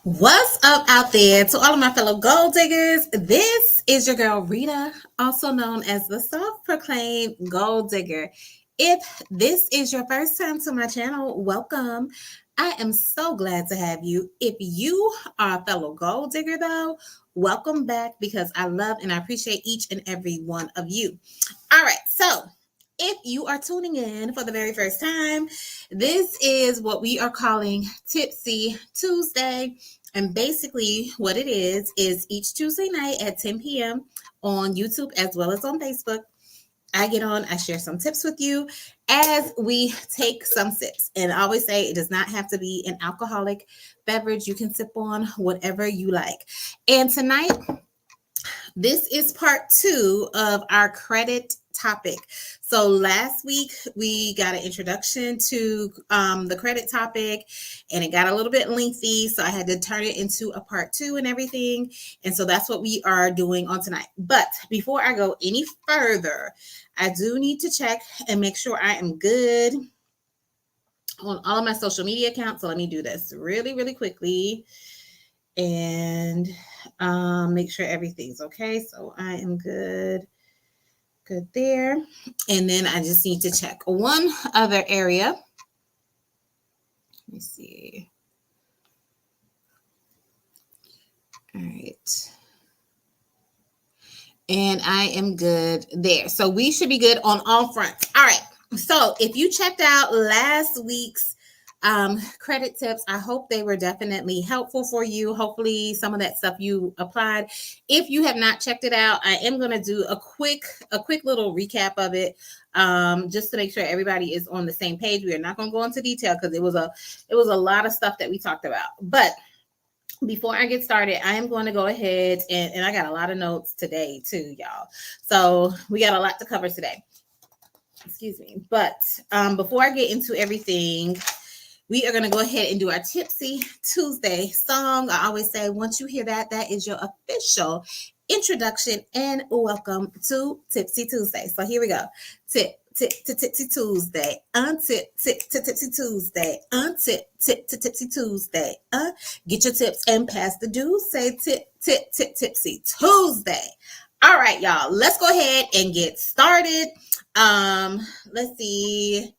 What's up out there to all of my fellow gold diggers? This is your girl Rita, also known as the self-proclaimed gold digger. If this is your first time to my channel, welcome. I am so glad to have you. If you are a fellow gold digger though, welcome back because I love and I appreciate each and every one of you. All right, so if you are tuning in for the very first time, this is what we are calling Tipsy Tuesday. And basically, what it is each Tuesday night at 10 p.m. on YouTube as well as on Facebook, I get on, I share some tips with you as we take some sips. And I always say it does not have to be an alcoholic beverage. You can sip on whatever you like. And tonight, this is part two of our credit topic. So last week we got an introduction to the credit topic, and it got a little bit lengthy, so I had to turn it into a part two and everything. And so that's what we are doing on tonight. But before I go any further, I do need to check and make sure I am good on all of my social media accounts. So let me do this really quickly and make sure everything's okay. So I am good there. And then I just need to check one other area. Let me see. All right. And I am good there. So we should be good on all fronts. All right. So if you checked out last week's credit tips, I hope they were definitely helpful for you. Hopefully some of that stuff you applied. If you have not checked it out, I am going to do a quick little recap of it, just to make sure everybody is on the same page. We are not going to go into detail because it was a lot of stuff that we talked about. But before I get started, I am going to go ahead and I got a lot of notes today too, y'all. So we got a lot to cover today. Excuse me. But before I get into everything, we are going to go ahead and do our Tipsy Tuesday song. I always say, once you hear that, that is your official introduction and welcome to Tipsy Tuesday. So here we go. Tipsy Tuesday. Tipsy Tuesday. Tipsy Tuesday. Get your tips and pass the dues. Say Tipsy Tuesday. All right, y'all. Let's go ahead and get started. Let's see.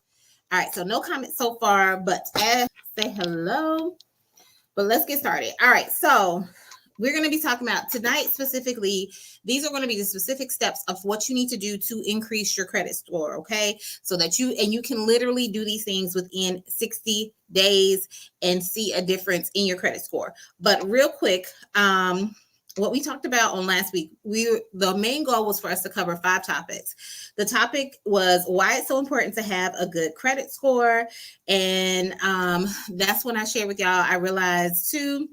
All right, so no comments so far, but say hello. But let's get started. All right, so we're going to be talking about tonight specifically. These are going to be the specific steps of what you need to do to increase your credit score, okay? So that you can literally do these things within 60 days and see a difference in your credit score. But real quick, what we talked about on last week, the main goal was for us to cover 5 topics. The topic was why it's so important to have a good credit score. And that's when I shared with y'all, I realized too,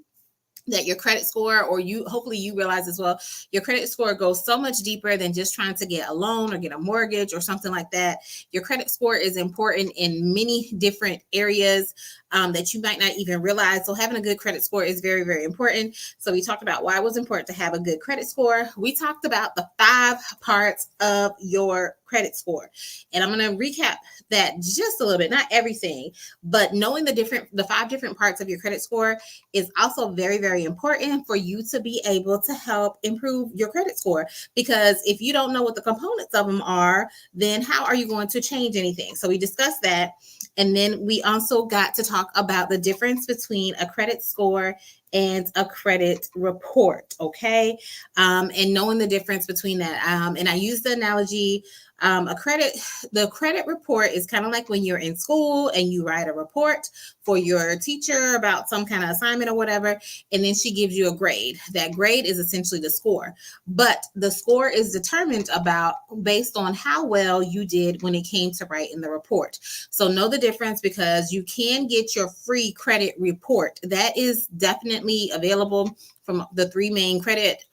that your credit score, or hopefully you realize as well, your credit score goes so much deeper than just trying to get a loan or get a mortgage or something like that. Your credit score is important in many different areas that you might not even realize. So having a good credit score is very important. So we talked about why it was important to have a good credit score. We talked about the 5 parts of your credit score, and I'm going to recap that just a little bit, not everything, but knowing the 5 different parts of your credit score is also very important for you to be able to help improve your credit score. Because if you don't know what the components of them are, then how are you going to change anything? So we discussed that. And then we also got to talk about the difference between a credit score and a credit report, okay? And knowing the difference between that. And I use the analogy, the credit report is kind of like when you're in school and you write a report for your teacher about some kind of assignment or whatever, and then she gives you a grade. That grade is essentially the score, but the score is determined based on how well you did when it came to writing the report. So know the difference, because you can get your free credit report. That is definitely available from the 3 main credit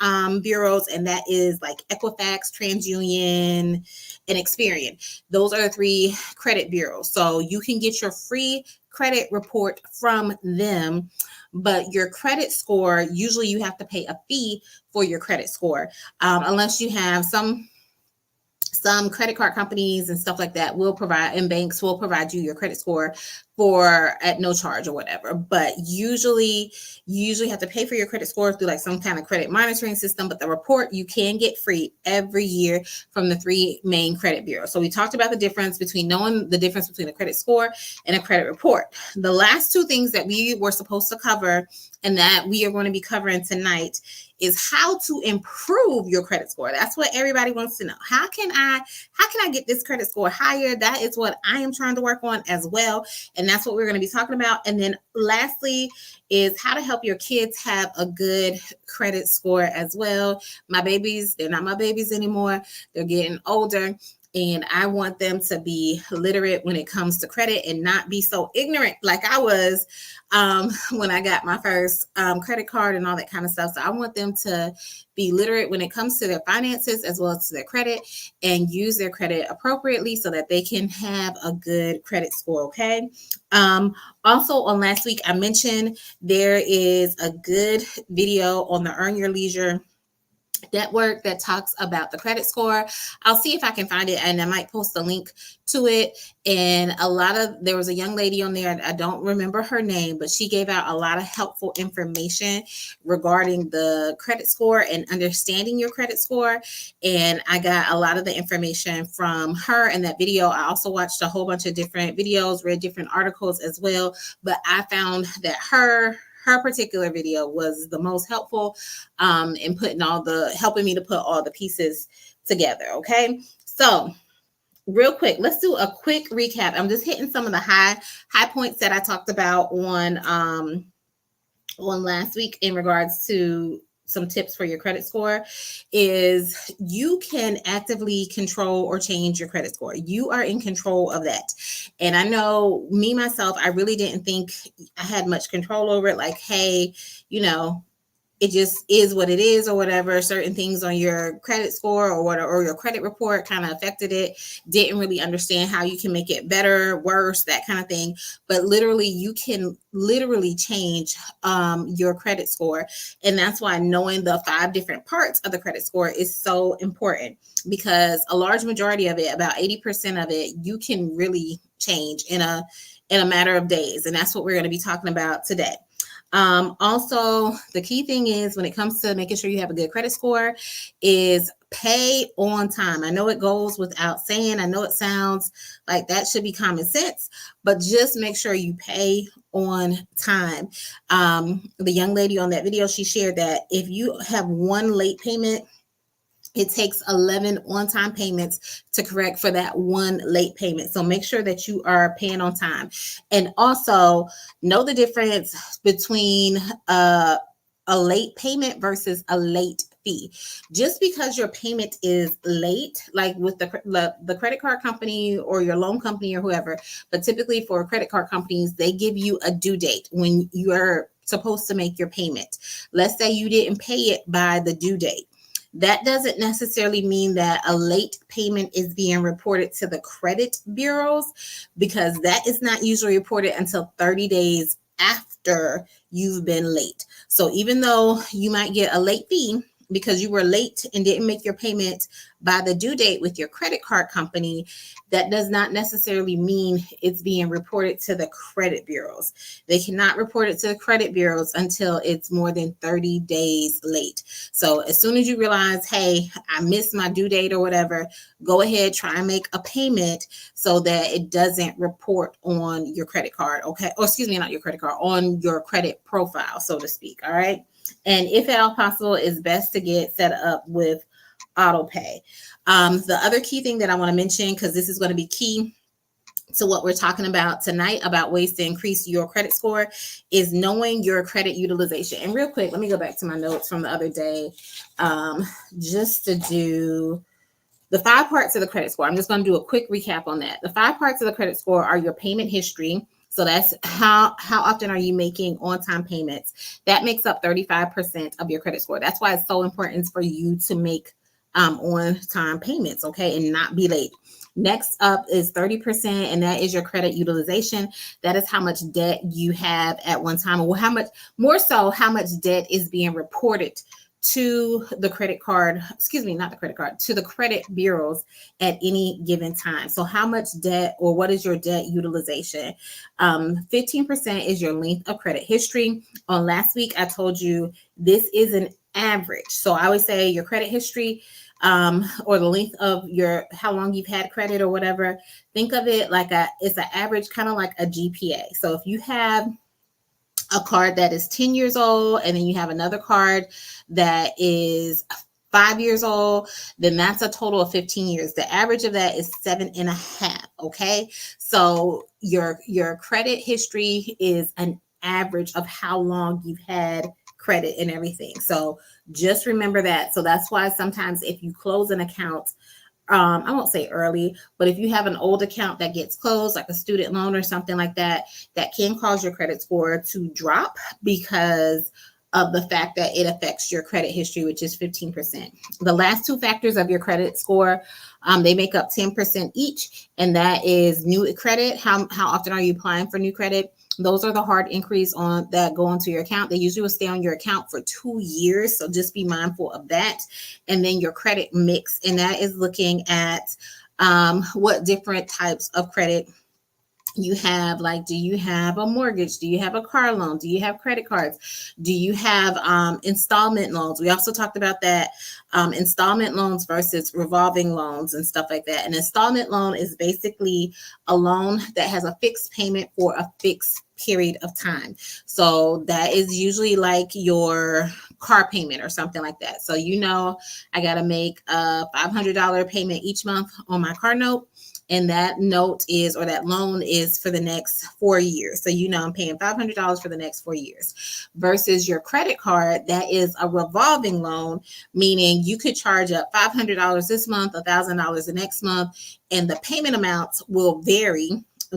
bureaus, and that is like Equifax, TransUnion, and Experian. Those are the 3 credit bureaus. So you can get your free credit report from them, but your credit score, usually you have to pay a fee for your credit score, unless you have some some credit card companies and stuff like that will provide, and banks will provide you your credit score for at no charge or whatever. But usually you usually have to pay for your credit score through like some kind of credit monitoring system. But the report you can get free every year from the 3 main credit bureaus. So we talked about the difference between knowing the difference between a credit score and a credit report. The last 2 things that we were supposed to cover and that we are going to be covering tonight is how to improve your credit score. That's what everybody wants to know. How can I get this credit score higher? That is what I am trying to work on as well. And that's what we're going to be talking about. And then lastly is how to help your kids have a good credit score as well. My babies, they're not my babies anymore. They're getting older. And I want them to be literate when it comes to credit and not be so ignorant like I was when I got my first credit card and all that kind of stuff. So I want them to be literate when it comes to their finances as well as to their credit and use their credit appropriately so that they can have a good credit score, okay? Also on last week, I mentioned there is a good video on the Earn Your Leisure network that talks about the credit score. I'll see if I can find it and I might post a link to it. And there was a young lady on there, I don't remember her name, but she gave out a lot of helpful information regarding the credit score and understanding your credit score. And I got a lot of the information from her in that video. I also watched a whole bunch of different videos, read different articles as well, but I found that her particular video was the most helpful in helping me to put all the pieces together. Okay. So real quick, let's do a quick recap. I'm just hitting some of the high points that I talked about on last week in regards to some tips for your credit score. Is you can actively control or change your credit score. You are in control of that. And I know me, myself, I really didn't think I had much control over it. Like, hey, it just is what it is or whatever. Certain things on your credit score or your credit report kind of affected it. Didn't really understand how you can make it better, worse, that kind of thing. But literally, you can literally change your credit score. And that's why knowing the 5 different parts of the credit score is so important, because a large majority of it, about 80% of it, you can really change in a matter of days. And that's what we're going to be talking about today. Also, the key thing is when it comes to making sure you have a good credit score is pay on time. I know it goes without saying. I know it sounds like that should be common sense, but just make sure you pay on time. The young lady on that video, she shared that if you have 1 late payment, it takes 11 on-time payments to correct for that 1 late payment. So make sure that you are paying on time. And also know the difference between a late payment versus a late fee. Just because your payment is late, like with the credit card company or your loan company or whoever, but typically for credit card companies, they give you a due date when you are supposed to make your payment. Let's say you didn't pay it by the due date. That doesn't necessarily mean that a late payment is being reported to the credit bureaus, because that is not usually reported until 30 days after you've been late. So even though you might get a late fee because you were late and didn't make your payment by the due date with your credit card company, that does not necessarily mean it's being reported to the credit bureaus. They cannot report it to the credit bureaus until it's more than 30 days late. So as soon as you realize, hey, I missed my due date or whatever, go ahead, try and make a payment so that it doesn't report on your credit card, okay? Or excuse me, not your credit card, on your credit profile, so to speak, all right? And if at all possible, it's best to get set up with auto pay. The other key thing that I want to mention, because this is going to be key to what we're talking about tonight about ways to increase your credit score, is knowing your credit utilization. And real quick, let me go back to my notes from the other day, just to do the 5 parts of the credit score. I'm just going to do a quick recap on that. The 5 parts of the credit score are your payment history. So that's how often are you making on-time payments. That makes up 35% of your credit score. That's why it's so important for you to make on-time payments, okay, and not be late. Next up is 30%, and that is your credit utilization. That is how much debt you have at one time, or how much debt is being reported to the credit card, excuse me, not the credit card, to the credit bureaus at any given time. So how much debt or what is your debt utilization? 15% is your length of credit history. On last week, I told you this is an average. So I would say your credit history or the length of your, how long you've had credit or whatever, think of it like it's an average, kind of like a GPA. So if you have a card that is 10 years old and then you have another card that is 5 years old, then that's a total of 15 years. The average of that is 7.5. Okay. So your credit history is an average of how long you've had credit and everything. So just remember that. So that's why sometimes if you close an account, I won't say early, but if you have an old account that gets closed, like a student loan or something like that, that can cause your credit score to drop because of the fact that it affects your credit history, which is 15%. The last two factors of your credit score, they make up 10% each, and that is new credit. How often are you applying for new credit? Those are the hard inquiries on that go into your account. They usually will stay on your account for 2 years. So just be mindful of that. And then your credit mix, and that is looking at what different types of credit you have. Like, do you have a mortgage? Do you have a car loan? Do you have credit cards? Do you have installment loans? We also talked about that, installment loans versus revolving loans and stuff like that. An installment loan is basically a loan that has a fixed payment for a fixed period of time. So that is usually like your car payment or something like that. So I got to make a $500 payment each month on my car note. And that note is, or that loan is for the next 4 years. So, I'm paying $500 for the next 4 years versus your credit card. That is a revolving loan, meaning you could charge up $500 this month, $1,000 the next month, and the payment amounts will vary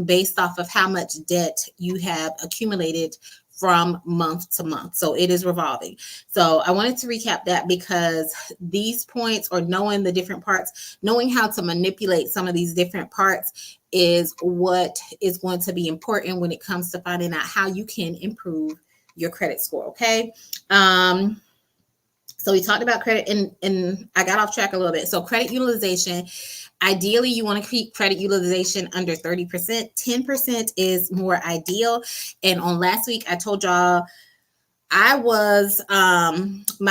based off of how much debt you have accumulated from month to month. So it is revolving. So I wanted to recap that because these points, or knowing the different parts, knowing how to manipulate some of these different parts is what is going to be important when it comes to finding out how you can improve your credit score. Okay. So we talked about credit and I got off track a little bit. So credit utilization, ideally you want to keep credit utilization under 30%. 10% is more ideal. And on last week, I told y'all my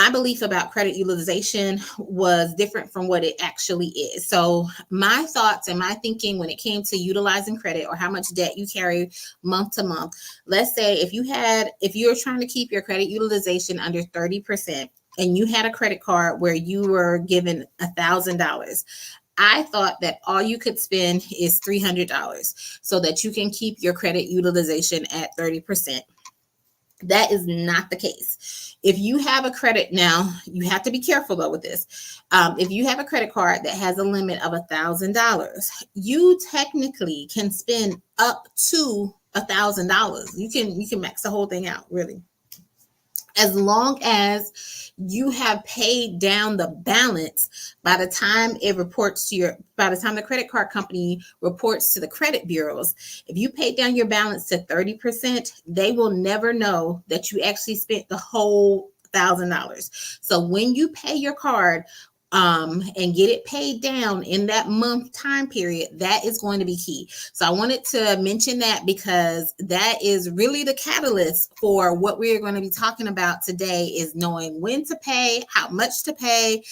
belief about credit utilization was different from what it actually is. So my thoughts and my thinking when it came to utilizing credit or how much debt you carry month to month, let's say if you're trying to keep your credit utilization under 30%, and you had a credit card where you were given $1,000, I thought that all you could spend is $300 so that you can keep your credit utilization at 30%. That is not the case. If you have a credit, now you have to be careful though with this. If you have a credit card that has a limit of $1,000, you technically can spend up to $1,000. You can max the whole thing out, really, as long as you have paid down the balance by the time the credit card company reports to the credit bureaus. If you pay down your balance to 30%, they will never know that you actually spent the whole $1,000. So when you pay your card, and get it paid down in that month time period, that is going to be key. So I wanted to mention that because that is really the catalyst for what we're going to be talking about today, is knowing when to pay, how much to pay,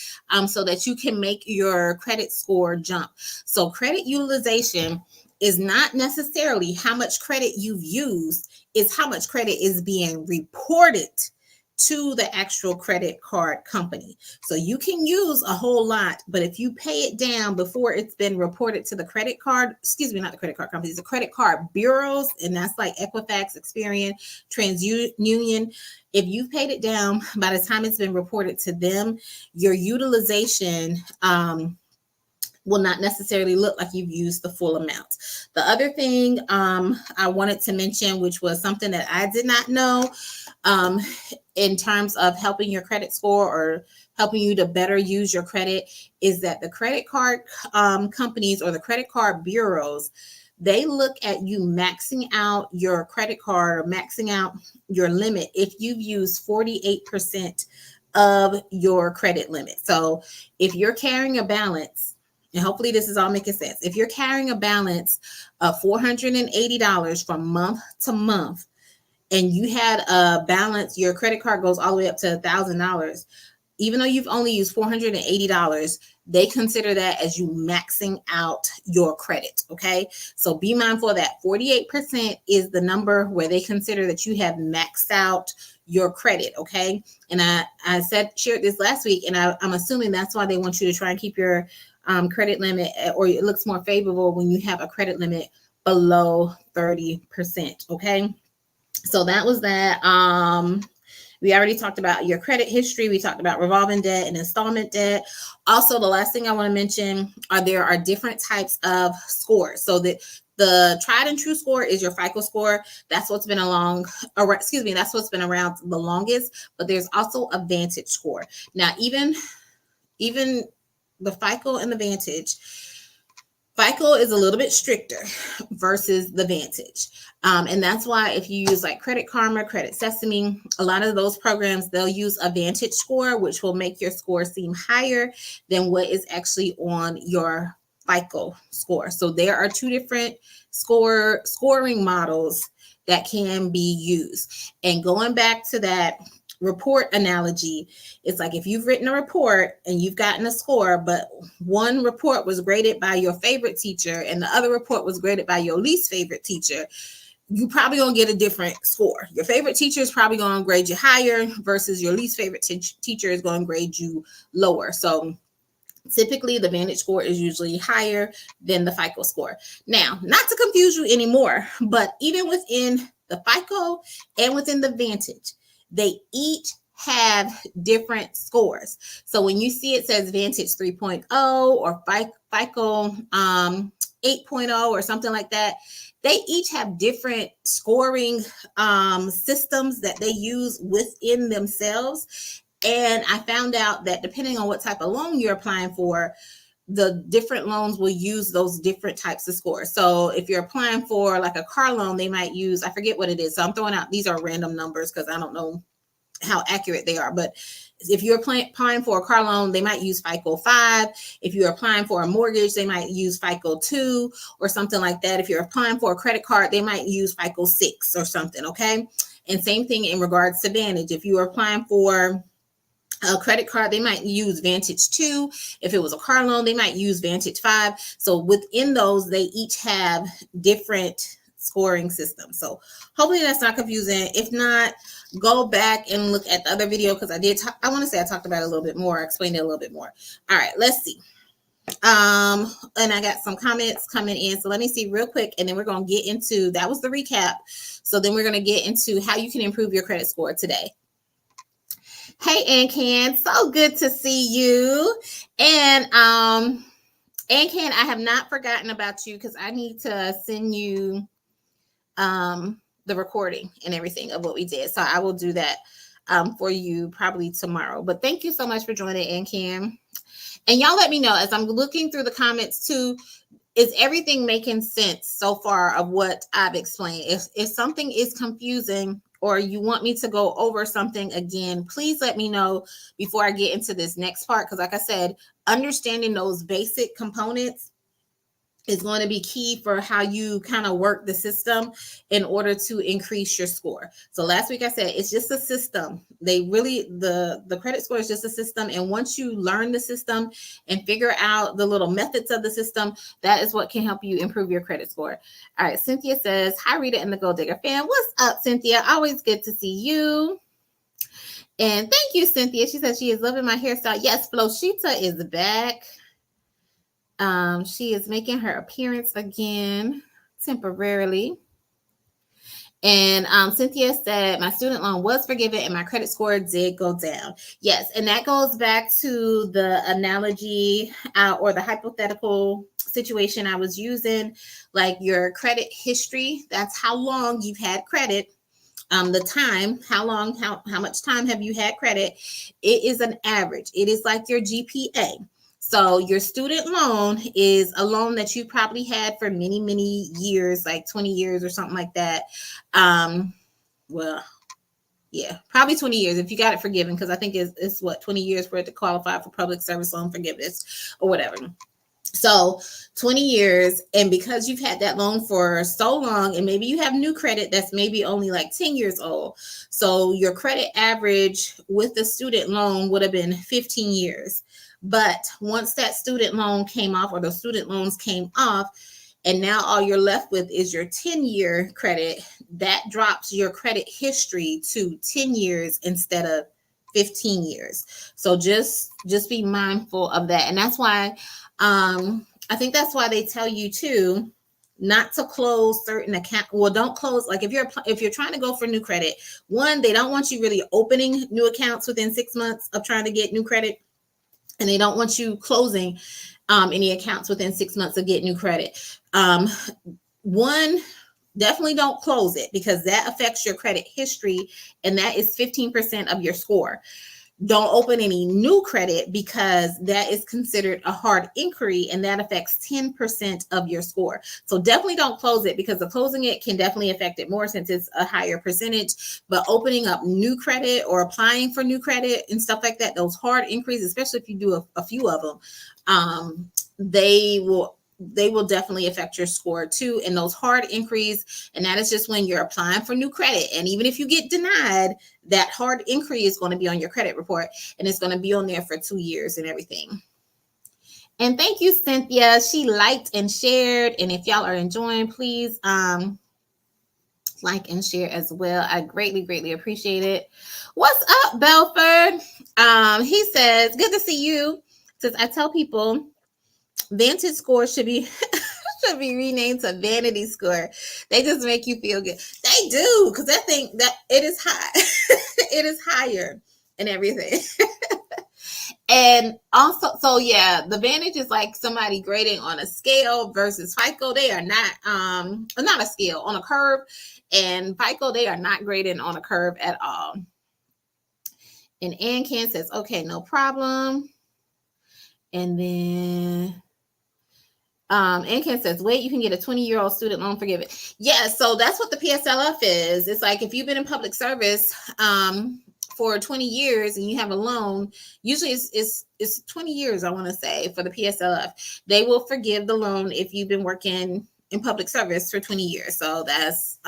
so that you can make your credit score jump. So credit utilization is not necessarily how much credit you've used, it's how much credit is being reported to the actual credit card company. So you can use a whole lot, but if you pay it down before it's been reported to the credit card, not the credit card companies, the credit card bureaus, and that's like Equifax, Experian, TransUnion. If you've paid it down by the time it's been reported to them, your utilization will not necessarily look like you've used the full amount. The other thing I wanted to mention, which was something that I did not know, in terms of helping your credit score or helping you to better use your credit, is that the credit card companies or the credit card bureaus, they look at you maxing out your credit card or maxing out your limit if you've used 48% of your credit limit. So if you're carrying a balance, and hopefully this is all making sense. If you're carrying a balance of $480 from month to month, and you had a balance, your credit card goes all the way up to $1,000, even though you've only used $480, they consider that as you maxing out your credit. Okay. So be mindful of that 48% is the number where they consider that you have maxed out your credit. Okay. And I shared this last week, and I'm assuming that's why they want you to try and keep your credit limit, or it looks more favorable when you have a credit limit below 30%. Okay. So that was that. We already talked about your credit history. We talked about revolving debt and installment debt. Also, the last thing I want to mention there are different types of scores. So that the tried and true score is your FICO score. That's what's been that's what's been around the longest. But there's also a Vantage score. Now, even the FICO and the Vantage, FICO is a little bit stricter versus the Vantage. And that's why if you use like Credit Karma, Credit Sesame, a lot of those programs, they'll use a Vantage score, which will make your score seem higher than what is actually on your FICO score. So there are two different scoring models that can be used. And going back to that report analogy, it's like if you've written a report and you've gotten a score, but one report was graded by your favorite teacher and the other report was graded by your least favorite teacher, you probably gonna get a different score. Your favorite teacher is probably gonna grade you higher versus your least favorite teacher is gonna grade you lower. So typically the Vantage score is usually higher than the FICO score. Now, not to confuse you anymore, but even within the FICO and within the Vantage, they each have different scores. So when you see it says Vantage 3.0 or FICO 8.0 or something like that, they each have different scoring systems that they use within themselves. And I found out that depending on what type of loan you're applying for, the different loans will use those different types of scores. So if you're applying for like a car loan, they might use, I forget what it is. So I'm throwing out, these are random numbers because I don't know how accurate they are. But if you're applying for a car loan, they might use FICO 5. If you're applying for a mortgage, they might use FICO 2 or something like that. If you're applying for a credit card, they might use FICO 6 or something. Okay. And same thing in regards to Vantage. If you are applying for a credit card, they might use Vantage 2. If it was a car loan, they might use Vantage 5. So within those, they each have different scoring systems. So hopefully that's not confusing. If not, go back and look at the other video because I want to say I talked about it a little bit more. I explained it a little bit more. All right, let's see. And I got some comments coming in. So let me see real quick, and then we're going to get into, that was the recap. So then we're going to get into how you can improve your credit score today. Hey, Ann, so good to see you. And Ann, I have not forgotten about you because I need to send you the recording and everything of what we did. So I will do that for you probably tomorrow. But thank you so much for joining, Ann. And y'all let me know as I'm looking through the comments too. Is everything making sense so far of what I've explained? If something is confusing or you want me to go over something again, please let me know before I get into this next part. Because like I said, understanding those basic components is going to be key for how you kind of work the system in order to increase your score. So last week I said it's just a system. The credit score is just a system. And once you learn the system and figure out the little methods of the system, that is what can help you improve your credit score. All right, Cynthia says, hi, Rita and the Gold Digger fan. What's up, Cynthia? Always good to see you. And thank you, Cynthia. She says she is loving my hairstyle. Yes, Floshita is back. She is making her appearance again temporarily. And Cynthia said, my student loan was forgiven and my credit score did go down. Yes, and that goes back to the analogy or the hypothetical situation I was using, like your credit history. That's how long you've had credit. The time, how much time have you had credit? It is an average. It is like your GPA. So your student loan is a loan that you probably had for many, many years, like 20 years or something like that. Well, Yeah, probably 20 years if you got it forgiven, because I think it's what, 20 years for it to qualify for public service loan forgiveness or whatever. So 20 years, and because you've had that loan for so long, and maybe you have new credit that's maybe only like 10 years old. So your credit average with the student loan would have been 15 years. But once that student loan came off, or the student loans came off, and now all you're left with is your 10-year credit, that drops your credit history to 10 years instead of 15 years. So just be mindful of that. And that's why I think that's why they tell you too not to close certain account. Well, don't close, like if you're trying to go for new credit, one, they don't want you really opening new accounts within 6 months of trying to get new credit, and they don't want you closing any accounts within 6 months of getting new credit. One, definitely don't close it, because that affects your credit history, and that is 15% of your score. Don't open any new credit, because that is considered a hard inquiry, and that affects 10% of your score. So definitely don't close it, because the closing it can definitely affect it more since it's a higher percentage. But opening up new credit or applying for new credit and stuff like that, those hard inquiries, especially if you do a few of them, they will definitely affect your score too. And those hard inquiries, and that is just when you're applying for new credit. And even if you get denied, that hard inquiry is going to be on your credit report, and it's going to be on there for 2 years and everything. And thank you, Cynthia. She liked and shared. And if y'all are enjoying, please like and share as well. I greatly appreciate it. What's up, Belford? He says, good to see you. Says, I tell people Vantage Score should be renamed to Vanity Score. They just make you feel good. They do, because I think that it is high. It is higher and everything. And also, so yeah, the Vantage is like somebody grading on a scale versus FICO. They are not a scale, on a curve. And FICO, they are not grading on a curve at all. And Ancan says, okay, no problem. And then Ancan says, wait, you can get a 20-year-old student loan forgiven. Yeah, so that's what the PSLF is. It's like if you've been in public service for 20 years and you have a loan, usually it's 20 years, I want to say, for the PSLF. They will forgive the loan if you've been working in public service for 20 years. So that's,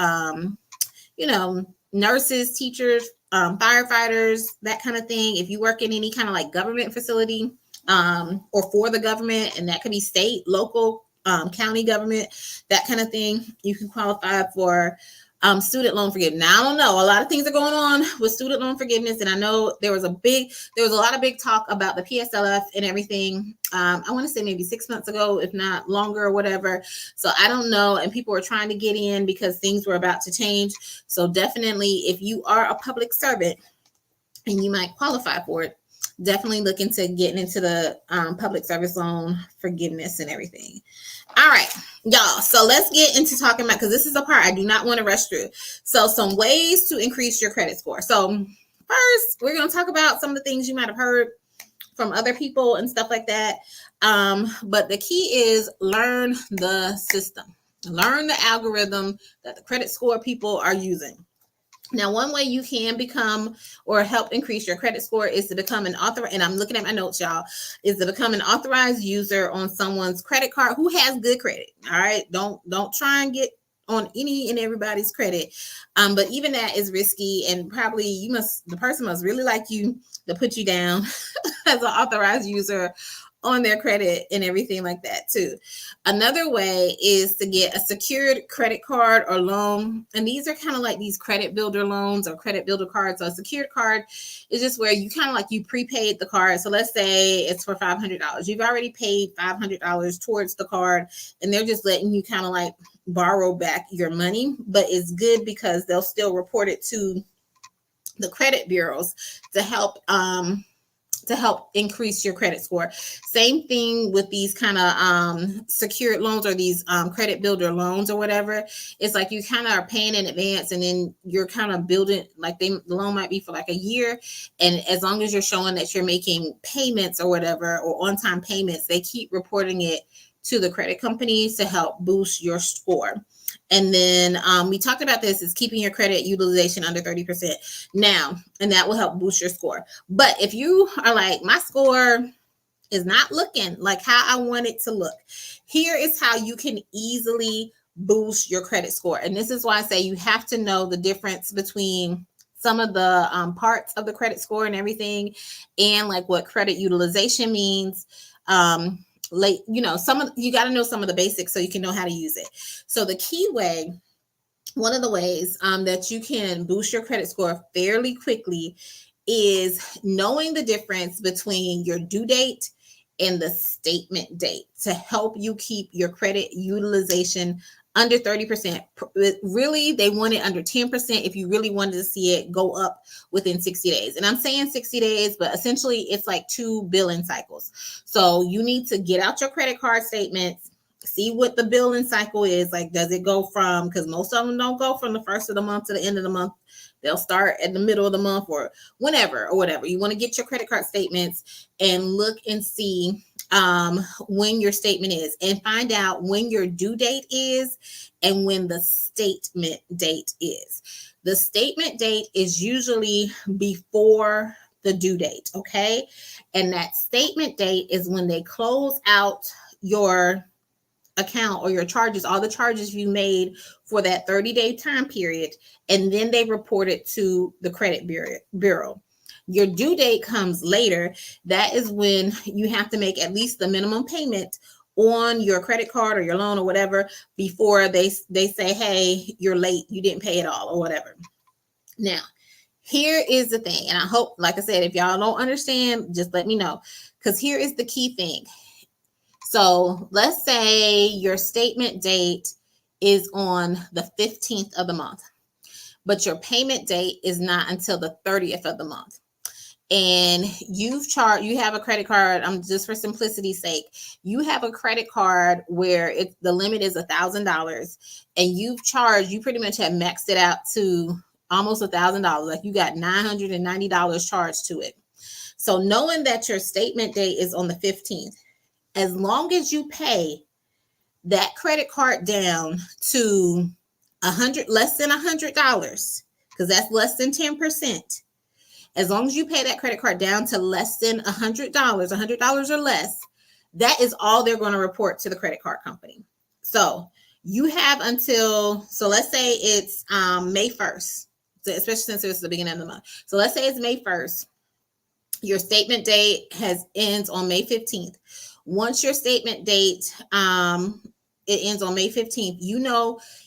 nurses, teachers, firefighters, that kind of thing. If you work in any kind of like government facility, or for the government, and that could be state, local, county government, that kind of thing, you can qualify for student loan forgiveness. Now, I don't know, a lot of things are going on with student loan forgiveness, and I know there was a lot of big talk about the PSLF and everything. I want to say maybe 6 months ago, if not longer or whatever. So I don't know, and people were trying to get in because things were about to change. So definitely, if you are a public servant and you might qualify for it, definitely look into getting into the public service loan forgiveness and everything. All right, y'all. So let's get into talking about, because this is a part I do not want to rush through. So some ways to increase your credit score. So first, we're going to talk about some of the things you might have heard from other people and stuff like that. But the key is learn the system. Learn the algorithm that the credit score people are using. Now, one way you can become or help increase your credit score is to become an authorized, and I'm looking at my notes, y'all, is to become an authorized user on someone's credit card who has good credit. All right. Don't try and get on any and everybody's credit. But even that is risky, and probably the person must really like you to put you down as an authorized user on their credit and everything like that too. Another way is to get a secured credit card or loan. And these are kind of like these credit builder loans or credit builder cards. So a secured card is just where you kind of like you prepaid the card. So let's say it's for $500. You've already paid $500 towards the card, and they're just letting you kind of like borrow back your money. But it's good because they'll still report it to the credit bureaus to help increase your credit score. Same thing with these kind of secured loans or these credit builder loans or whatever. It's like you kind of are paying in advance, and then you're kind of building, like the loan might be for like a year. And as long as you're showing that you're making payments or whatever, or on-time payments, they keep reporting it to the credit companies to help boost your score. And then we talked about this is keeping your credit utilization under 30% now, and that will help boost your score. But if you are like, my score is not looking like how I want it to look, here is how you can easily boost your credit score. And this is why I say you have to know the difference between some of the parts of the credit score and everything, and like what credit utilization means. You got to know some of the basics so you can know how to use it. So the key way, one of the ways that you can boost your credit score fairly quickly is knowing the difference between your due date and the statement date to help you keep your credit utilization under 30%. Really, they want it under 10% if you really wanted to see it go up within 60 days. And I'm saying 60 days, but essentially it's like 2 billing cycles. So you need to get out your credit card statements, see what the billing cycle is. Like, does it go from, because most of them don't go from the first of the month to the end of the month. They'll start at the middle of the month or whenever or whatever. You want to get your credit card statements and look and see when your statement is, and find out when your due date is and when the statement date is. The statement date is usually before the due date, okay? And that statement date is when they close out your account or your charges, all the charges you made for that 30-day time period, and then they report it to the credit bureau. Your due date comes later. That is when you have to make at least the minimum payment on your credit card or your loan or whatever before they say, hey, you're late, you didn't pay it all or whatever. Now, here is the thing, and I hope, like I said, if y'all don't understand, just let me know, because here is the key thing. So let's say your statement date is on the 15th of the month, but your payment date is not until the 30th of the month. And you have a credit card. Just for simplicity's sake, you have a credit card where the limit is $1,000, and you pretty much have maxed it out to almost $1,000. Like, you got $990 charged to it. So knowing that your statement date is on the 15th, as long as you pay that credit card down to less than $100, because that's less than 10%. As long as you pay that credit card down to less than $100 or less, that is all they're going to report to the credit card company. So you have until, so let's say it's May 1st, especially since it's the beginning of the month. So let's say it's May 1st. Your statement date ends on May 15th. Once your statement date it ends on May 15th,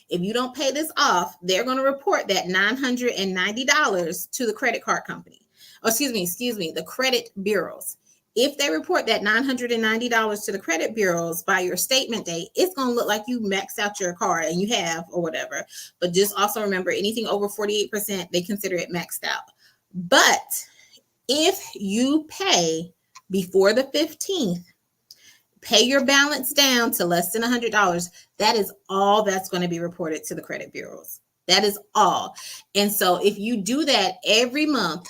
if you don't pay this off, they're going to report that $990 to the credit card company. Oh, excuse me, the credit bureaus. If they report that $990 to the credit bureaus by your statement date, it's going to look like you maxed out your card, and you have, or whatever. But just also remember, anything over 48%, they consider it maxed out. But if you pay before the 15th, pay your balance down to less than $100, that is all that's going to be reported to the credit bureaus. That is all. And so if you do that every month,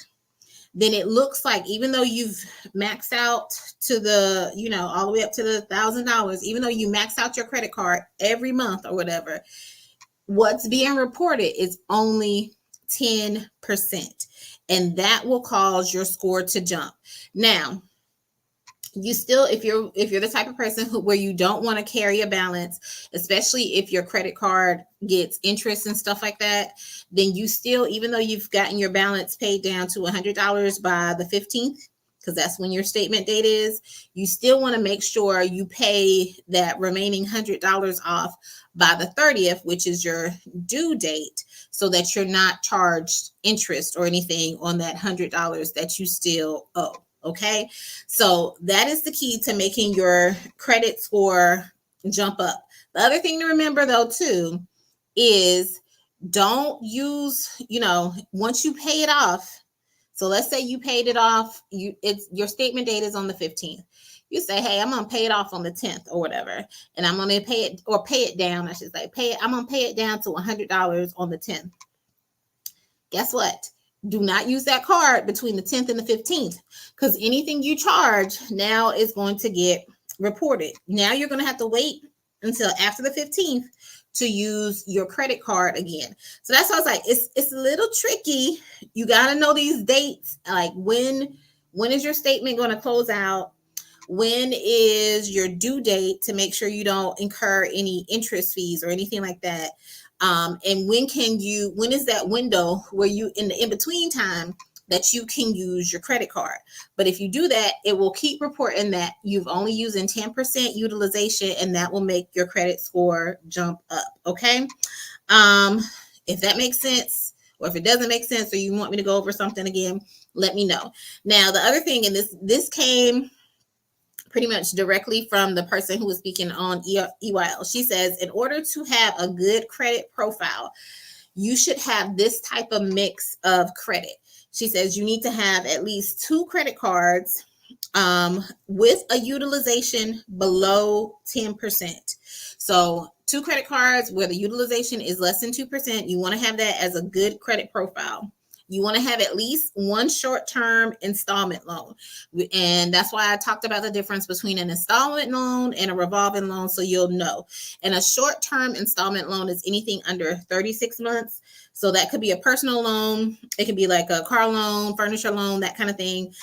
then it looks like, even though you've maxed out to the, all the way up to the $1,000, even though you max out your credit card every month or whatever, what's being reported is only 10%. And that will cause your score to jump. Now, you still, if you're the type of person where you don't want to carry a balance, especially if your credit card gets interest and stuff like that, then you still, even though you've gotten your balance paid down to $100 by the 15th, because that's when your statement date is, you still want to make sure you pay that remaining $100 off by the 30th, which is your due date, so that you're not charged interest or anything on that $100 that you still owe. Okay, so that is the key to making your credit score jump up. The other thing to remember, though, too, is don't use, once you pay it off. So let's say you paid it off. Your statement date is on the 15th. You say, hey, I'm going to pay it off on the 10th or whatever. And I'm going to pay it down. I should say, I'm going to pay it down to $100 on the 10th. Guess what? Do not use that card between the 10th and the 15th, because anything you charge now is going to get reported. Now you're going to have to wait until after the 15th to use your credit card again. So that's why I was like, it's a little tricky. You got to know these dates, like when is your statement going to close out? When is your due date to make sure you don't incur any interest fees or anything like that? And when is that window where you in the in-between time that you can use your credit card? But if you do that, it will keep reporting that you've only using 10% utilization, and that will make your credit score jump up. Okay. If that makes sense, or if it doesn't make sense, or you want me to go over something again, let me know. Now, the other thing, and this came pretty much directly from the person who was speaking on EYL. She says, in order to have a good credit profile, you should have this type of mix of credit. She says you need to have at least 2 credit cards with a utilization below 10%. So 2 credit cards where the utilization is less than 2%. You want to have that as a good credit profile. You want to have at least 1 short-term installment loan. And that's why I talked about the difference between an installment loan and a revolving loan, so you'll know. And a short-term installment loan is anything under 36 months. So that could be a personal loan. It could be like a car loan, furniture loan, that kind of thing.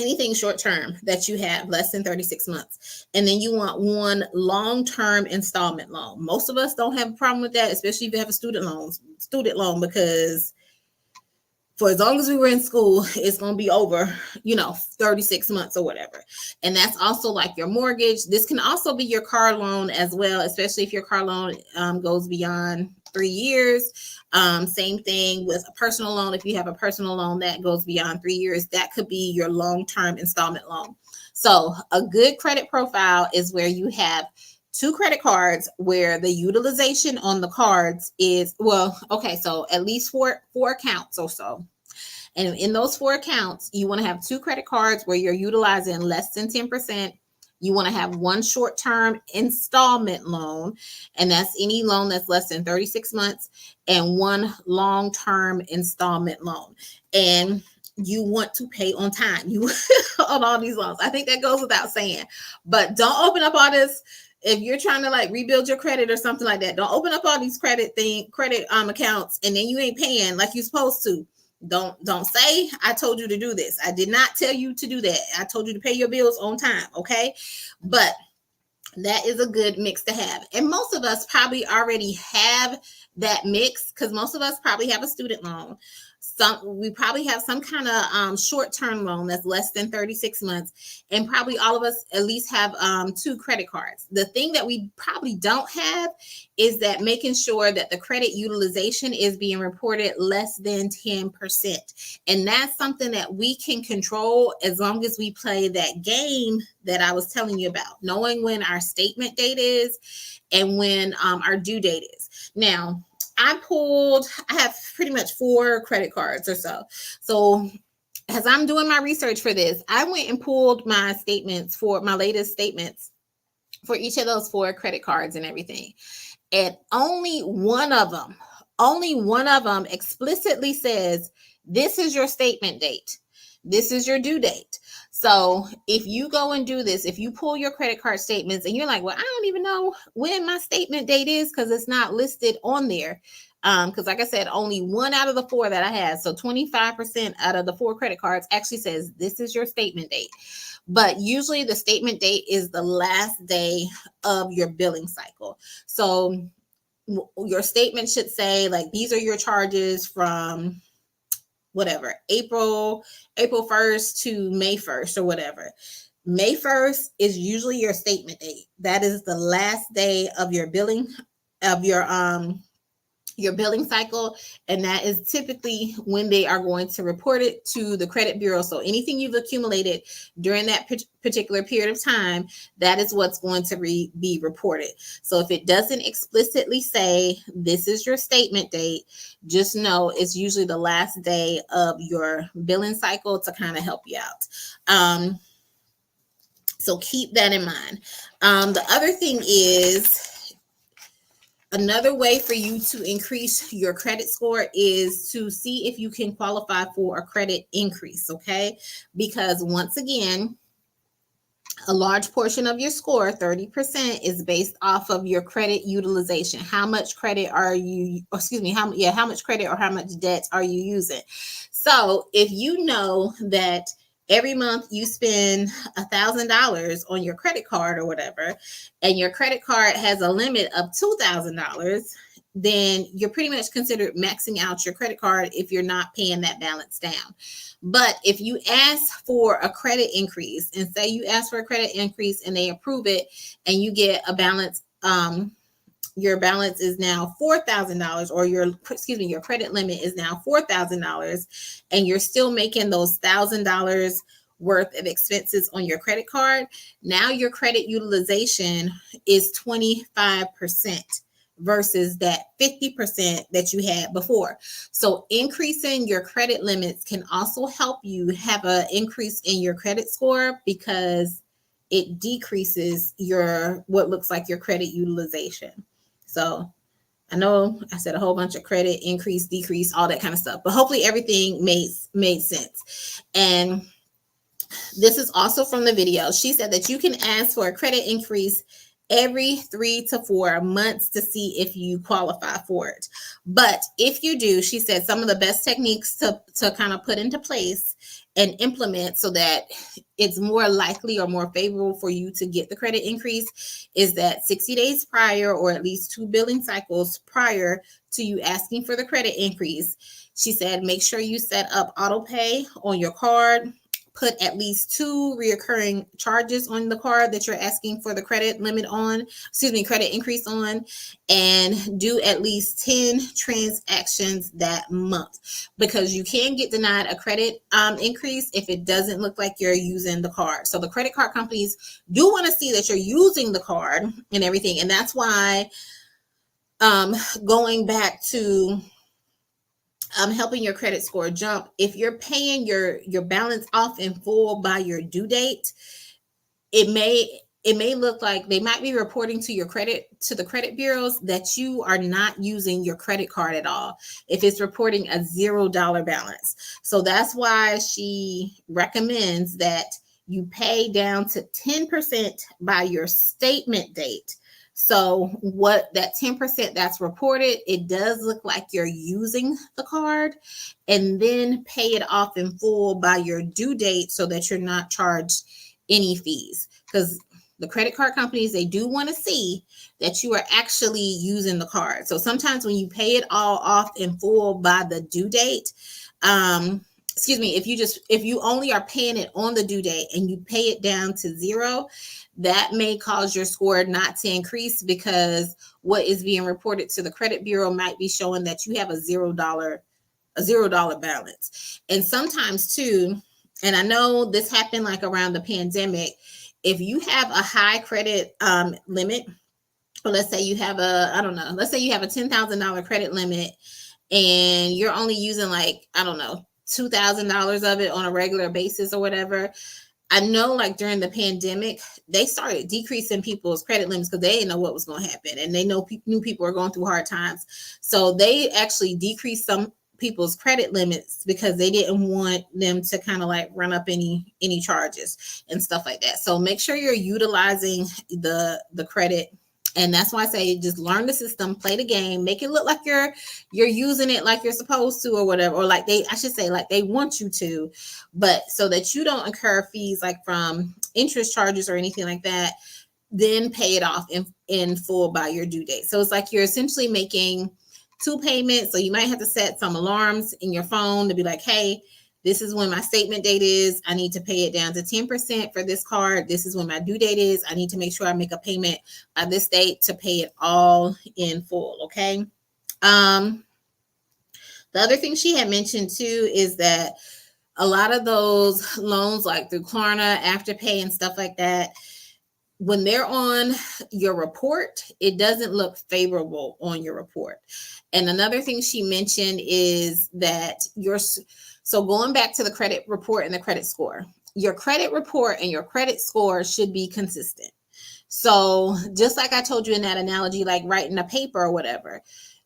Anything short-term that you have less than 36 months. And then you want 1 long-term installment loan. Most of us don't have a problem with that, especially if you have a student loan, because for as long as we were in school, it's going to be over, 36 months or whatever. And that's also like your mortgage. This can also be your car loan as well, especially if your car loan goes beyond 3 years. Same thing with a personal loan. If you have a personal loan that goes beyond 3 years, that could be your long-term installment loan. So a good credit profile is where you have 2 credit cards where the utilization on the cards is, so at least four accounts or so. And in those 4 accounts, you want to have 2 credit cards where you're utilizing less than 10%. You want to have 1 short-term installment loan, and that's any loan that's less than 36 months, and 1 long-term installment loan. And you want to pay on time on all these loans. I think that goes without saying, but don't open up all this. If you're trying to like rebuild your credit or something like that, don't open up all these credit accounts and then you ain't paying like you're supposed to. Don't say I told you to do this. I did not tell you to do that. I told you to pay your bills on time. Okay. But that is a good mix to have. And most of us probably already have that mix because most of us probably have a student loan. We probably have some kind of short-term loan that's less than 36 months. And probably all of us at least have 2 credit cards. The thing that we probably don't have is that making sure that the credit utilization is being reported less than 10%. And that's something that we can control as long as we play that game that I was telling you about, knowing when our statement date is and when our due date is. Now, I have pretty much 4 credit cards or so. So as I'm doing my research for this, I went and pulled my latest statements for each of those 4 credit cards and everything. And only one of them explicitly says, this is your statement date. This is your due date. So if you go and do this, if you pull your credit card statements and you're like, well, I don't even know when my statement date is because it's not listed on there. Because like I said, only 1 out of the 4 that I had. So 25% out of the 4 credit cards actually says this is your statement date. But usually the statement date is the last day of your billing cycle. So your statement should say like, these are your charges from whatever, April 1st to May 1st or whatever. May 1st is usually your statement date. That is the last day of your billing, of your billing cycle. And that is typically when they are going to report it to the credit bureau. So anything you've accumulated during that particular period of time, that is what's going to be reported. So if it doesn't explicitly say this is your statement date, just know it's usually the last day of your billing cycle to kind of help you out. So keep that in mind. The other thing is, another way for you to increase your credit score is to see if you can qualify for a credit increase, okay? Because once again, A large portion of your score, 30%, is based off of your credit utilization. How much credit are you, excuse me, how much credit or how much debt are you using? So if you know that every month you spend $1,000 on your credit card or whatever, and your credit card has a limit of $2,000, then you're pretty much considered maxing out your credit card if you're not paying that balance down. But if you ask for a credit increase, and say you ask for a credit increase and they approve it, and you get a balance, your balance is now $4,000, or your credit limit is now $4,000, and you're still making those $1,000 worth of expenses on your credit card, now your credit utilization is 25% versus that 50% that you had before. So increasing your credit limits can also help you have an increase in your credit score, because it decreases your what looks like your credit utilization. So I know I said a whole bunch of credit increase, decrease, all that kind of stuff, but hopefully everything made sense. And this is also from the video. She said that you can ask for a credit increase every 3 to 4 months to see if you qualify for it. But if you do, she said some of the best techniques to kind of put into place and implement so that it's more likely or more favorable for you to get the credit increase is that 60 days prior, or at least 2 billing cycles prior to you asking for the credit increase, she said make sure you set up auto pay on your card. Put at least 2 reoccurring charges on the card that you're asking for the credit increase on, and do at least 10 transactions that month, because you can get denied a credit increase if it doesn't look like you're using the card. So the credit card companies do want to see that you're using the card and everything, and that's why going back to helping your credit score jump, if you're paying your balance off in full by your due date, it may look like they might be reporting to the credit bureaus that you are not using your credit card at all if it's reporting a $0 balance. So that's why she recommends that you pay down to 10% by your statement date. So what that 10% that's reported, it does look like you're using the card, and then pay it off in full by your due date so that you're not charged any fees. Because the credit card companies, they do want to see that you are actually using the card. So sometimes when you pay it all off in full by the due date, if you only are paying it on the due date and you pay it down to 0, that may cause your score not to increase, because what is being reported to the credit bureau might be showing that you have a $0 balance. And sometimes too, and I know this happened like around the pandemic, if you have a high credit limit, or let's say you have a $10,000 credit limit, and you're only using $2,000 of it on a regular basis or whatever. I know like during the pandemic, they started decreasing people's credit limits because they didn't know what was going to happen. And they knew people were going through hard times. So they actually decreased some people's credit limits because they didn't want them to kind of like run up any charges and stuff like that. So make sure you're utilizing the credit. And that's why I say just learn the system, play the game, make it look like you're using it like you're supposed to or whatever, or like they want you to, but so that you don't incur fees like from interest charges or anything like that, then pay it off in full by your due date. So it's like you're essentially making 2 payments. So you might have to set some alarms in your phone to be like, hey, this is when my statement date is. I need to pay it down to 10% for this card. This is when my due date is. I need to make sure I make a payment by this date to pay it all in full. Okay. The other thing she had mentioned too is that a lot of those loans, like through Klarna, Afterpay, and stuff like that, when they're on your report, it doesn't look favorable on your report. And another thing she mentioned is that so going back to the credit report and the credit score, your credit report and your credit score should be consistent. So just like I told you in that analogy, like writing a paper or whatever,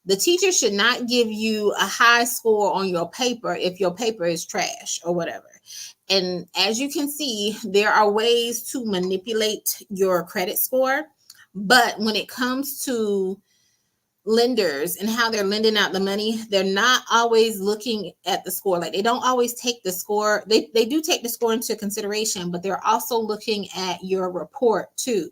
The teacher should not give you a high score on your paper if your paper is trash or whatever. And as you can see, there are ways to manipulate your credit score. But when it comes to lenders and how they're lending out the money, they're not always looking at the score. Like, they don't always take the score. They do take the score into consideration, but they're also looking at your report too.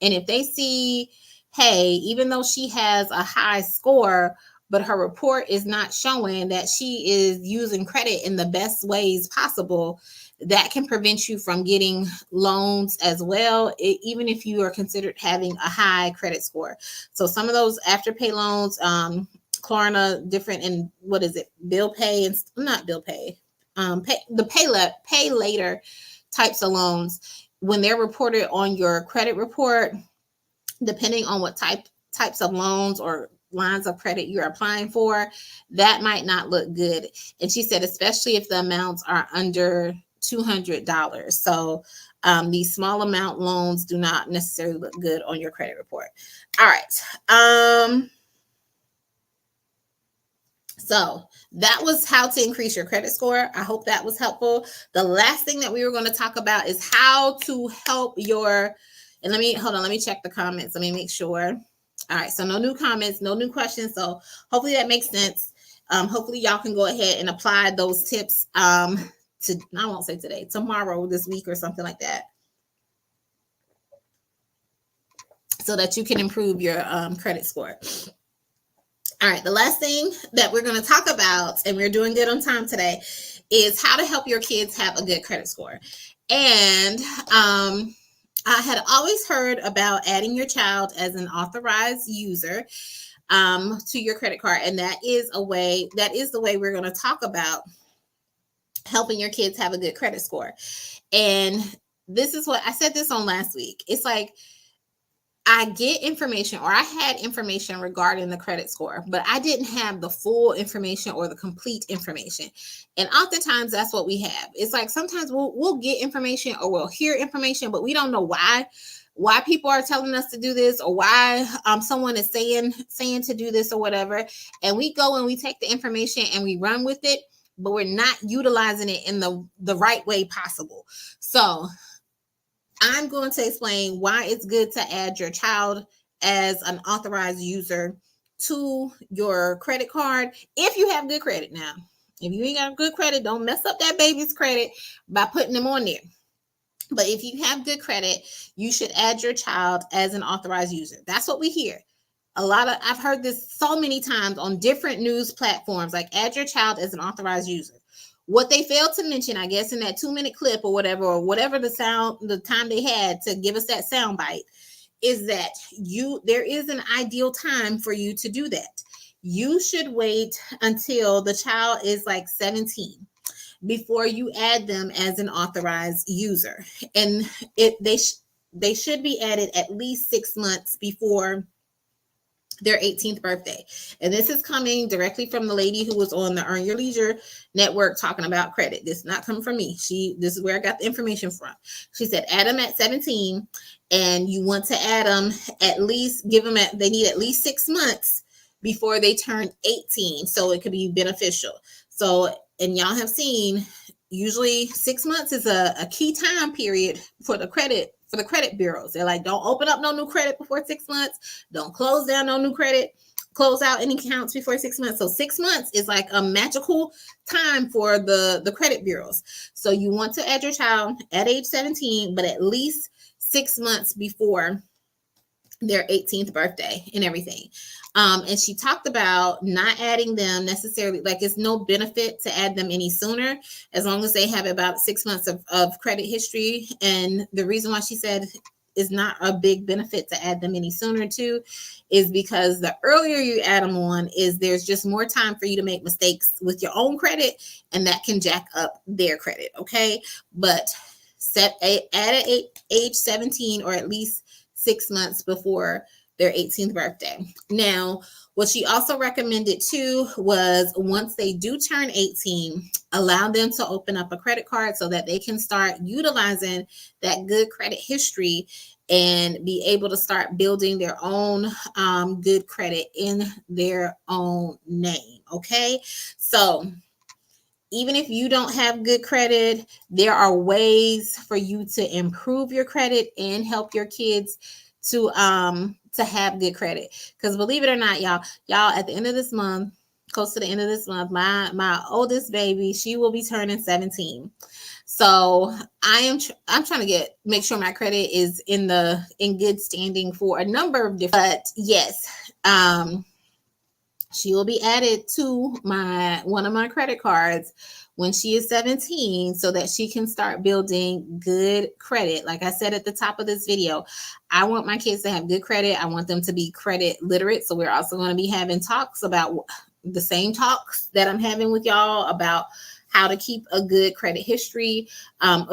And if they see, hey, even though she has a high score, but her report is not showing that she is using credit in the best ways possible, that can prevent you from getting loans as well, even if you are considered having a high credit score. So some of those afterpay loans, Klarna, different, and what is it, bill pay, and not bill pay, pay later types of loans, when they're reported on your credit report, depending on what types of loans or lines of credit you're applying for, that might not look good. And she said, especially if the amounts are under $200. So these small amount loans do not necessarily look good on your credit report. All right. So that was how to increase your credit score. I hope that was helpful. The last thing that we were going to talk about is how to help your, and let me check the comments. Let me make sure. All right. So no new comments, no new questions. So hopefully that makes sense. Hopefully y'all can go ahead and apply those tips to, I won't say today, tomorrow, this week, or something like that, so that you can improve your credit score. All right, the last thing that we're going to talk about, and we're doing good on time today, is how to help your kids have a good credit score. And I had always heard about adding your child as an authorized user to your credit card, and that is the way we're going to talk about helping your kids have a good credit score. And this is what I said this on last week. It's like, I get information, or I had information regarding the credit score, but I didn't have the full information or the complete information. And oftentimes that's what we have. It's like, sometimes we'll get information or we'll hear information, but we don't know why people are telling us to do this, or why someone is saying to do this or whatever. And we go and we take the information and we run with it, but we're not utilizing it in the right way possible. So I'm going to explain why it's good to add your child as an authorized user to your credit card if you have good credit. Now, if you ain't got good credit, don't mess up that baby's credit by putting them on there. But if you have good credit, you should add your child as an authorized user. That's what we hear. I've heard this so many times on different news platforms, like, add your child as an authorized user. What they failed to mention, I guess, in that 2-minute clip or whatever the time they had to give us that sound bite, is that there is an ideal time for you to do that. You should wait until the child is like 17 before you add them as an authorized user. And they should be added at least 6 months before their 18th birthday. And this is coming directly from the lady who was on the Earn Your Leisure network talking about credit. This is not coming from me. This is where I got the information from. She said, add them at 17, and you want to add them they need at least 6 months before they turn 18. So it could be beneficial. So, and y'all have seen, usually 6 months is a key time period for the credit bureaus. They're like, don't open up no new credit before 6 months. Don't close down no new credit. Close out any accounts before 6 months. So 6 months is like a magical time for the credit bureaus. So you want to add your child at age 17, but at least 6 months before their 18th birthday and everything. And she talked about not adding them necessarily, like, it's no benefit to add them any sooner, as long as they have about 6 months of credit history. And the reason why she said is not a big benefit to add them any sooner too, is because the earlier you add them on, there's just more time for you to make mistakes with your own credit, and that can jack up their credit. Okay. But add at age 17, or at least 6 months before their 18th birthday. Now, What she also recommended too was once they do turn 18, allow them to open up a credit card so that they can start utilizing that good credit history and be able to start building their own good credit in their own name. Okay. So even if you don't have good credit, there are ways for you to improve your credit and help your kids to have good credit. Because believe it or not, y'all at the end of this month, close to the end of this month, my oldest baby, she will be turning 17. So I'm trying to make sure my credit is in good standing for a number of different. But yes, she will be added to one of my credit cards when she is 17 so that she can start building good credit. Like I said at the top of this video, I want my kids to have good credit. I want them to be credit literate. So we're also going to be having talks about the same talks that I'm having with y'all about how to keep a good credit history, a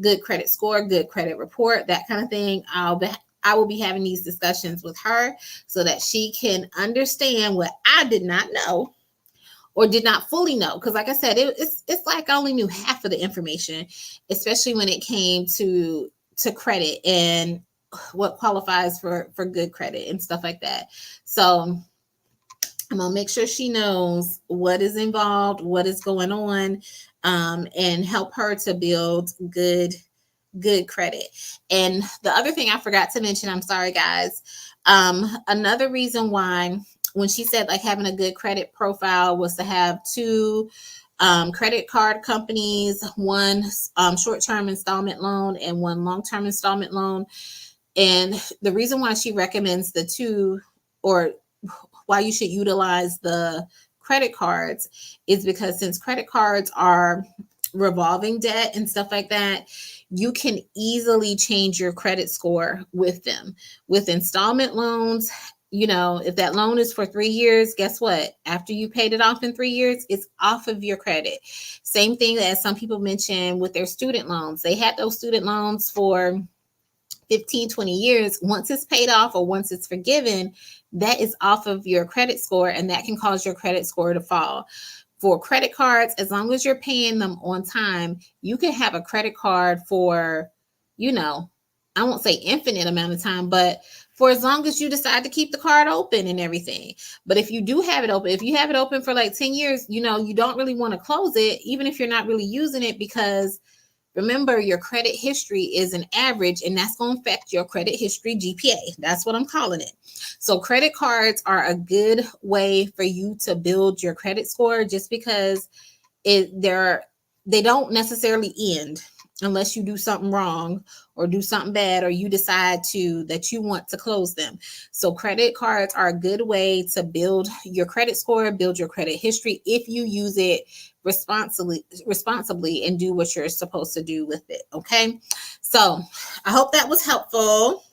good credit score, good credit report, that kind of thing. I will be having these discussions with her so that she can understand what I did not know or did not fully know. Because like I said, it's like I only knew half of the information, especially when it came to credit and what qualifies for good credit and stuff like that. So I'm going to make sure she knows what is involved, what is going on, and help her to build good credit. And the other thing I forgot to mention, I'm sorry guys, another reason why when she said like having a good credit profile was to have two credit card companies, one short-term installment loan and one long-term installment loan. And the reason why she recommends the two, or why you should utilize the credit cards, is because since credit cards are revolving debt and stuff like that, you can easily change your credit score with them. With installment loans, if that loan is for 3 years, guess what? After you paid it off in 3 years, it's off of your credit. Same thing as some people mention with their student loans. They had those student loans for 15, 20 years. Once it's paid off or once it's forgiven, that is off of your credit score, and that can cause your credit score to fall. For credit cards, as long as you're paying them on time, you can have a credit card for, I won't say infinite amount of time, but for as long as you decide to keep the card open and everything. But if you do have it open, if you have it open for like 10 years, you don't really want to close it, even if you're not really using it, because remember, your credit history is an average, and that's going to affect your credit history GPA. That's what I'm calling it. So credit cards are a good way for you to build your credit score, just because they don't necessarily end unless you do something wrong or do something bad, or you decide that you want to close them. So credit cards are a good way to build your credit score, build your credit history, if you use it responsibly and do what you're supposed to do with it. Okay. So I hope that was helpful.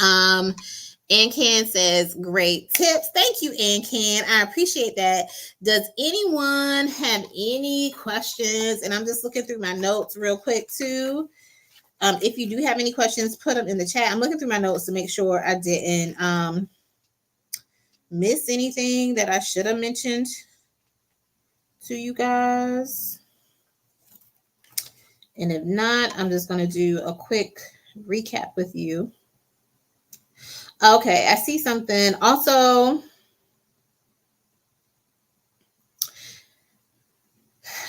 Ann Can says, great tips. Thank you, Ann Can. I appreciate that. Does anyone have any questions? And I'm just looking through my notes real quick too. If you do have any questions, put them in the chat. I'm looking through my notes to make sure I didn't miss anything that I should have mentioned to you guys. And if not, I'm just going to do a quick recap with you. Okay, I see something. Also,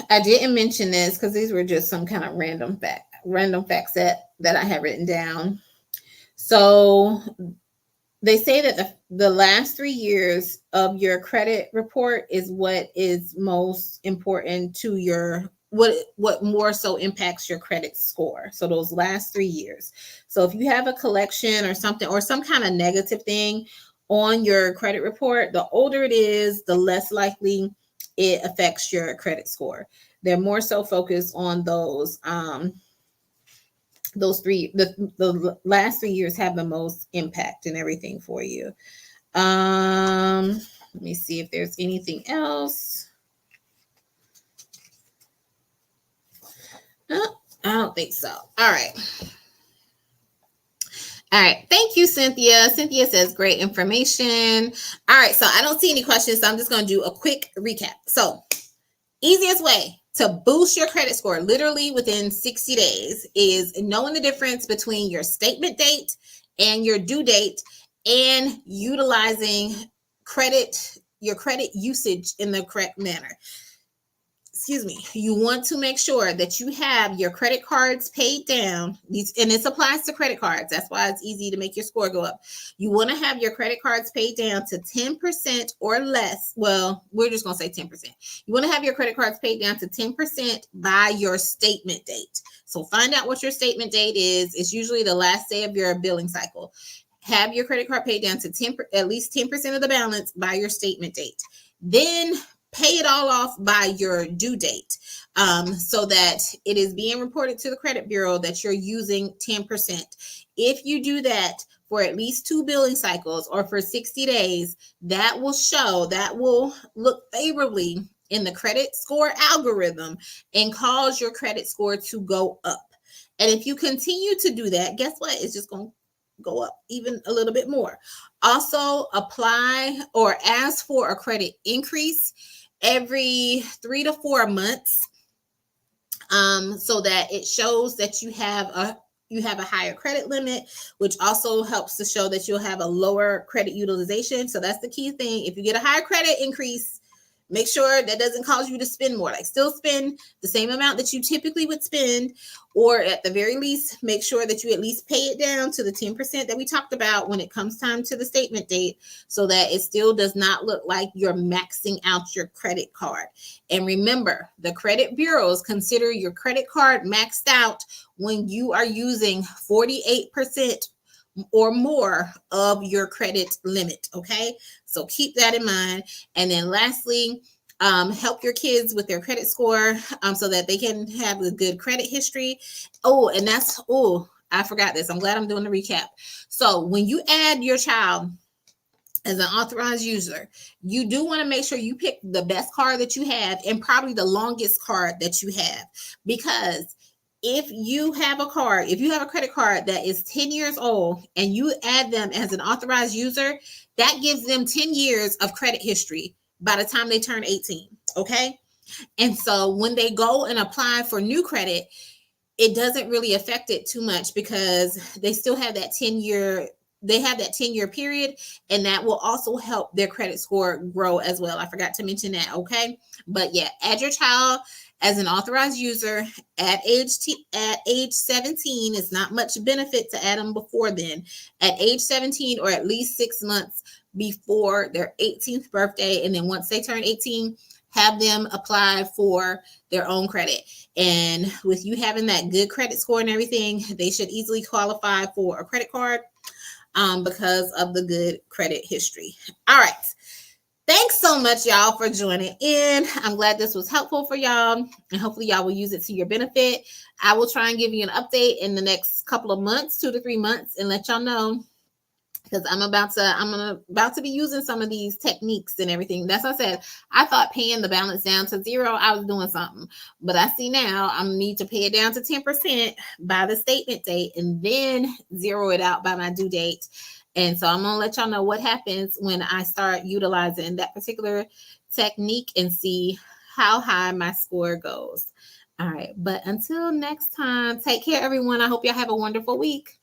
I didn't mention this because these were just some kind of random facts that I had written down. So they say that the last 3 years of your credit report is what is most important to your what more so impacts your credit score. So those last 3 years. So if you have a collection or something, or some kind of negative thing on your credit report, the older it is, the less likely it affects your credit score. They're more so focused on those the last 3 years have the most impact and everything for you. Let me see if there's anything else. No, I don't think so. All right. All right. Thank you, Cynthia. Cynthia says great information. All right. So I don't see any questions. So I'm just going to do a quick recap. So, easiest way to boost your credit score literally within 60 days is knowing the difference between your statement date and your due date and utilizing your credit usage in the correct manner. Excuse me, you want to make sure that you have your credit cards paid down. And this applies to credit cards. That's why it's easy to make your score go up. You want to have your credit cards paid down to 10% or less. Well, we're just going to say 10%. You want to have your credit cards paid down to 10% by your statement date. So find out what your statement date is. It's usually the last day of your billing cycle. Have your credit card paid down to at least 10% of the balance by your statement date. Then pay it all off by your due date, so that it is being reported to the credit bureau that you're using 10%. If you do that for at least 2 billing cycles or for 60 days, that will look favorably in the credit score algorithm and cause your credit score to go up. And if you continue to do that, guess what? It's just going to go up even a little bit more. Also, apply or ask for a credit increase every 3 to 4 months, so that it shows that you have a higher credit limit, which also helps to show that you'll have a lower credit utilization. So that's the key thing. If you get a higher credit increase, make sure that doesn't cause you to spend more. Like, still spend the same amount that you typically would spend, or at the very least, make sure that you at least pay it down to the 10% that we talked about when it comes time to the statement date, so that it still does not look like you're maxing out your credit card. And remember, the credit bureaus consider your credit card maxed out when you are using 48% or more of your credit limit. Okay, so keep that in mind. And then lastly, help your kids with their credit score, so that they can have a good credit history. I forgot this. I'm glad I'm doing the recap. So when you add your child as an authorized user, you do want to make sure you pick the best card that you have and probably the longest card that you have, because if you have a credit card that is 10 years old and you add them as an authorized user, that gives them 10 years of credit history by the time they turn 18. Okay. And so when they go and apply for new credit, it doesn't really affect it too much, because they still have that 10-year period, and that will also help their credit score grow as well. I forgot to mention that. Okay. But yeah, add your child as an authorized user at age 17. It's not much benefit to add them before then. At age 17, or at least 6 months before their 18th birthday. And then once they turn 18, have them apply for their own credit. And with you having that good credit score and everything, they should easily qualify for a credit card, because of the good credit history. All right. Thanks so much, y'all, for joining in. I'm glad this was helpful for y'all, and hopefully y'all will use it to your benefit. I will try and give you an update in the next couple of months, 2 to 3 months, and let y'all know, because I'm about to be using some of these techniques and everything. That's what I said. I thought paying the balance down to 0, I was doing something, but I see now I need to pay it down to 10% by the statement date, and then zero it out by my due date. And so I'm going to let y'all know what happens when I start utilizing that particular technique and see how high my score goes. All right. But until next time, take care, everyone. I hope y'all have a wonderful week.